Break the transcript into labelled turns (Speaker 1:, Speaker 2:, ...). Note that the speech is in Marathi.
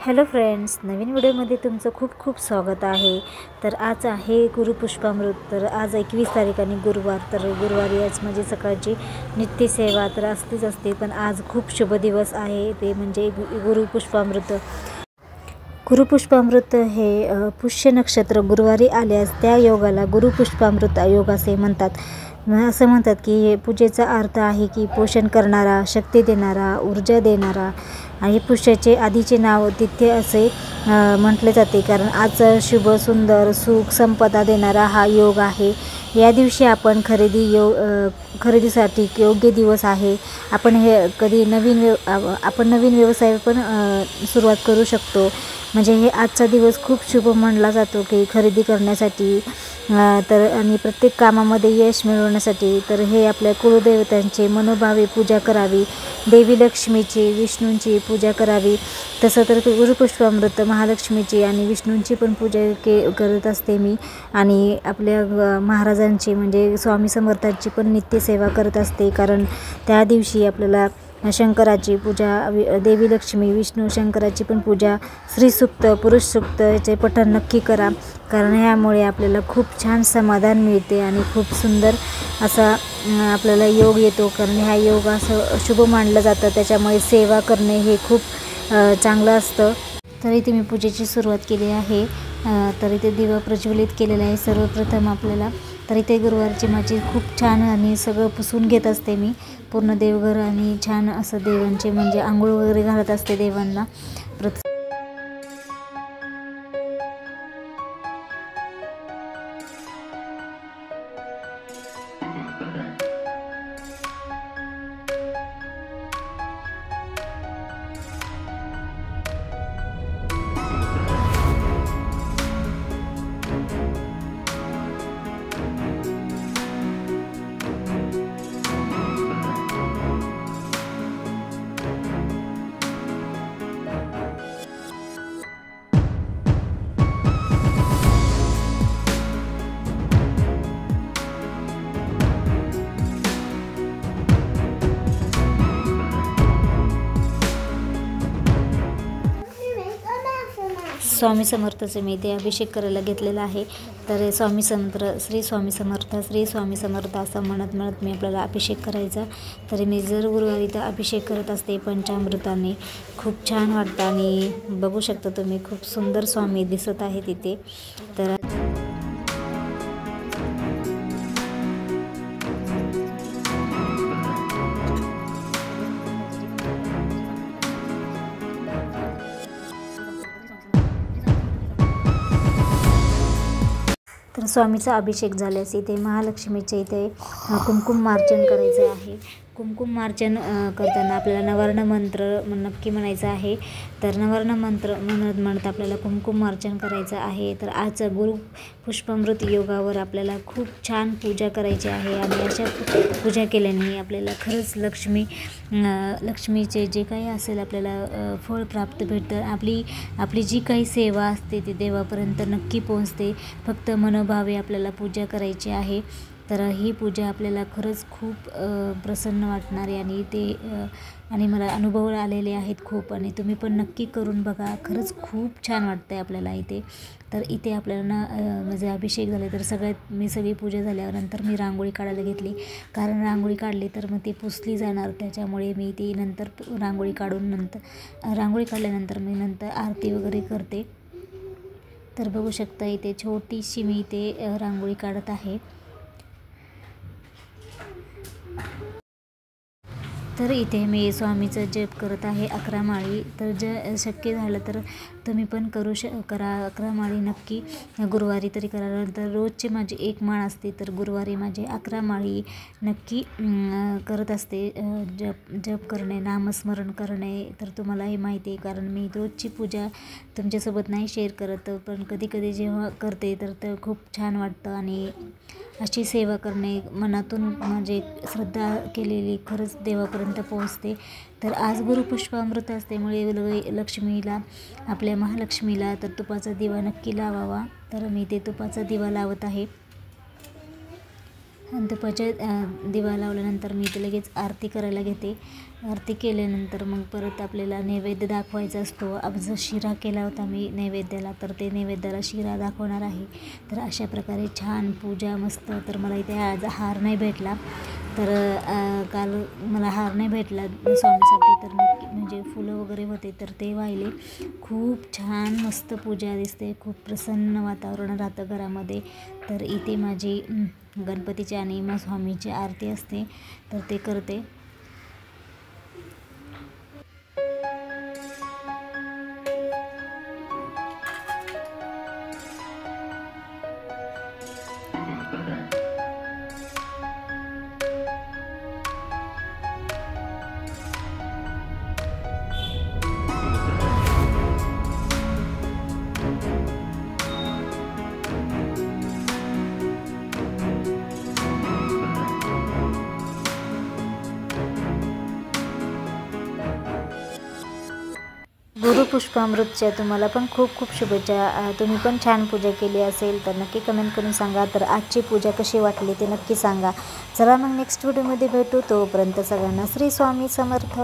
Speaker 1: हॅलो फ्रेंड्स, नवीन व्हिडिओमध्ये तुमचं खूप खूप स्वागत आहे। तर आज आहे गुरुपुष्पामृत। तर आज 21 तारीख आणि गुरुवार। तर गुरुवारी आज म्हणजे सकाळची नित्यसेवा तर असते, पण आज खूप शुभ दिवस आहे, ते म्हणजे गुरुपुष्पामृत। गुरुपुष्पामृत हे पुष्य नक्षत्र गुरुवारी आल्यास त्या योगाला गुरुपुष्पामृत योग असे म्हणतात। असं म्हणतात की हे पूजेचा अर्थ आहे की पोषण करणारा, शक्ती देणारा, ऊर्जा देणारा आणि पुष्याचे आधीचे नाव तिथे असे म्हटले जाते, कारण आज शुभ, सुंदर, सुख, संपदा देणारा हा योग आहे। या दिवशी आपण खरेदीसाठी योग्य दिवस आहे। आपण नवीन व्यवसाय पण सुरुवात करू शकतो। म्हणजे हे आजचा दिवस खूप शुभ मानला जातो की खरेदी करण्यासाठी तर आणि प्रत्येक कामामध्ये यश मिळवण्यासाठी। तर हे आपल्या कुलदेवतांची मनोभावे पूजा करावी, देवी लक्ष्मीची, विष्णूंची पूजा करावी। तसं तर गुरुपुष्पामृत महालक्ष्मीची आणि विष्णूंची पण पूजा करत असते मी, आणि आपल्या महाराजांची म्हणजे स्वामी समर्थांची पण नित्यसेवा करत असते, कारण त्या दिवशी आपल्याला शंकराची पूजा, देवी लक्ष्मी, विष्णू, शंकराची पण पूजा, श्रीसूक्त, पुरुष सूक्त याचे पठण नक्की करा, कारण ह्यामुळे आपल्याला खूप छान समाधान मिळते आणि खूप सुंदर असा आपल्याला योग येतो। कारण हा योग असं शुभ मानलं जातं, त्याच्यामुळे सेवा करणे हे खूप चांगलं असतं। तर इथे मी पूजेची सुरुवात केली आहे। तर इथे दिवा प्रज्वलित केलेला आहे सर्वप्रथम आपल्याला। तर इथे गुरुवारची माझी खूप छान आणि सगळं पुसून घेत असते मी पूर्ण देवघर, आणि छान असं देवांचे म्हणजे आंघोळ वगैरे घालत असते देवांना। स्वामी समर्थाचे मी इथे अभिषेक करायला घेतलेला आहे। तर श्री स्वामी समर्थ असं म्हणत मी आपल्याला अभिषेक करायचा। तरी मी जर गुरुवारी तर अभिषेक करत असते पंचामृताने। खूप छान वाटतं आणि बघू शकता तुम्ही, खूप सुंदर स्वामी दिसत आहे तिथे। तर स्वामीचा अभिषेक झाल्यास इथे महालक्ष्मीचे इथे कुमकुम मार्जन करायचे आहे। कुमकुम मार्जन करताना आपल्याला नवर्ण मंत्र नक्की म्हणायचं आहे। तर नवर्ण मंत्र म्हणत आपल्याला कुमकुम मार्जन करायचं आहे। तर आज गुरुपुष्पामृत योगावर आपल्याला खूप छान पूजा करायची आहे, आणि अशा पूजा केल्याने आपल्याला खरंच लक्ष्मीचे जे काही असेल आपल्याला फळ प्राप्त भेटतं। आपली जी काही सेवा असते ती देवापर्यंत नक्की पोहोचते। फक्त मनोभावे आपल्याला पूजा करायची आहे। तर ही पूजा आपल्याला खरंच खूप प्रसन्न वाटणारे आणि मला अनुभव आलेले आहेत खूप, आणि तुम्ही पण नक्की करून बघा, खरंच खूप छान वाटतं आहे आपल्याला इथे। तर इथे आपल्याला माझे अभिषेक झाले, तर सगळी पूजा झाल्यानंतर मी रांगोळी काढायला घेतली, कारण रांगोळी काढली तर मग ती पुसली जाणार, त्याच्यामुळे मी ती नंतर रांगोळी काढल्यानंतर मी नंतर आरती वगैरे करते। तर बघू शकता इथे छोटीशी मी इथे रांगोळी काढत आहे। तर इथे मी स्वामीचा जप करत आहे 11 माळी। तर शक्य झालं तर तुम्ही पण करा 11 माळी नक्की, गुरुवारी तरी करा। नंतर रोजची माझी 1 माळ असते, तर गुरुवारी माझे 11 माळी नक्की करत असते। जप करणे, नामस्मरण करणे, तर तुम्हाला हे माहिती आहे, कारण मी रोजची पूजा तुमच्यासोबत नाही शेअर करत, पण कधी जेव्हा करते तर खूप छान वाटतं, आणि अशी सेवा करणे मनातून म्हणजे श्रद्धा केलेली खरंच देवापर्यंत पोहोचते। तर आज गुरुपुष्पामृत असल्यामुळे लक्ष्मीला, आपल्या महालक्ष्मीला तर तुपाचा दिवा नक्की लावावा। तर मी ते तुपाचा दिवा लावत आहे। आणि तुपाच्या दिवा लावल्यानंतर मी ते लगेच आरती करायला घेते. आरती केल्यानंतर मग परत आपल्याला नैवेद्य दाखवायचा असतो. अब जो शिरा केला होता मी नैवेद्याला, तर ते नैवेद्याला शिरा दाखवणार आहे. तर अशा प्रकारे छान पूजा मस्त. तर मला इथे आज हार नाही भेटला, तर काल मला हार नाही भेटला स्वामीसाठी, तर नक्की म्हणजे फुलं वगैरे होते तर ते वाहिले. खूप छान मस्त पूजा दिसते, खूप प्रसन्न वातावरण राहतं घरामध्ये. तर इथे माझी गणपतीची आणि मग स्वामीची आरती असते, तर ते करते. गुरुपुष्पामृतच्या तुम्हाला पण खूप खूप शुभेच्छा. तुम्ही पण छान पूजा केली असेल तर नक्की कमेंट करून सांगा. तर आजची पूजा कशी वाटली ते नक्की सांगा. चला मग नेक्स्ट व्हिडिओमध्ये भेटू. तोपर्यंत सगळ्यांना श्री स्वामी समर्थ.